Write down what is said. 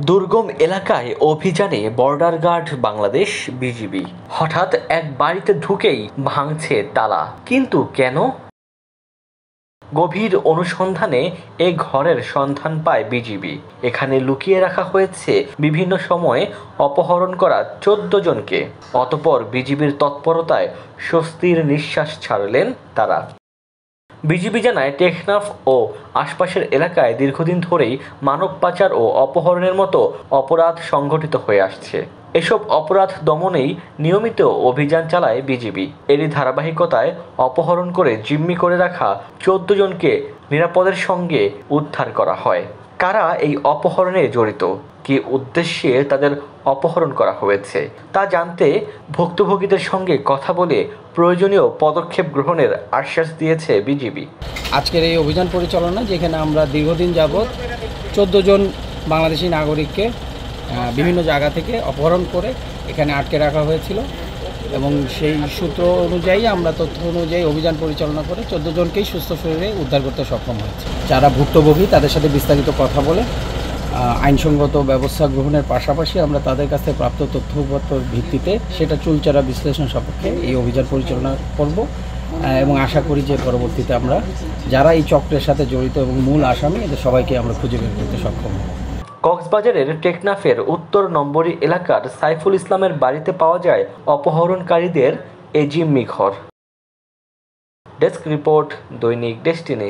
দুর্গম এলাকায় অভিযানে বর্ডার গার্ড বাংলাদেশ বিজিবি। হঠাৎ এক বাড়িতে ঢুকেই ভাঙছে তালা, কিন্তু কেন? গভীর অনুসন্ধানে এ ঘরের সন্ধান পায় বিজিবি। এখানে লুকিয়ে রাখা হয়েছে বিভিন্ন সময়ে অপহরণ করা ১৪ জনকে। অতঃপর বিজিবির তৎপরতায় স্বস্তির নিঃশ্বাস ছাড়লেন তারা। বিজিবি জানায়, টেকনাফ ও আশপাশের এলাকায় দীর্ঘদিন ধরেই মানব পাচার ও অপহরণের মতো অপরাধ সংঘটিত হয়ে আসছে। এসব অপরাধ দমনেই নিয়মিত অভিযান চালায় বিজিবি। এরই ধারাবাহিকতায় অপহরণ করে জিম্মি করে রাখা ১৪ জনকে নিরাপদের সঙ্গে উদ্ধার করা হয়। কারা এই অপহরণে জড়িত, কী উদ্দেশ্যে তাদের অপহরণ করা হয়েছে তা জানতে ভুক্তভোগীদের সঙ্গে কথা বলে প্রয়োজনীয় পদক্ষেপ গ্রহণের আশ্বাস দিয়েছে বিজিবি। আজকের এই অভিযান পরিচালনা, যেখানে আমরা দীর্ঘদিন যাবৎ ১৪ জন বাংলাদেশি নাগরিককে বিভিন্ন জায়গা থেকে অপহরণ করে এখানে আটকে রাখা হয়েছিল, এবং সেই সূত্র অনুযায়ী আমরা তথ্য অনুযায়ী অভিযান পরিচালনা করে ১৪ জনকেই সুস্থ শরীরে উদ্ধার করতে সক্ষম হয়েছে। যারা ভুক্তভোগী তাদের সাথে বিস্তারিত কথা বলে আইনসঙ্গত ব্যবস্থা গ্রহণের পাশাপাশি আমরা তাদের কাছ থেকে প্রাপ্ত তথ্যপত্রের ভিত্তিতে সেটা চুলচারা বিশ্লেষণ সাপেক্ষে এই অভিযান পরিচালনা করব, এবং আশা করি যে পরবর্তীতে আমরা যারা এই চক্রের সাথে জড়িত এবং মূল আসামি এদের সবাইকে আমরা খুঁজে বের করতে সক্ষম হব। কক্সবাজারের টেকনাফের উত্তর নম্বরী এলাকার সাইফুল ইসলামের বাড়িতে পাওয়া যায় অপহরণকারীদের এ জিম্মি ঘর। ডেস্ক রিপোর্ট, দৈনিক ডেস্টিনি।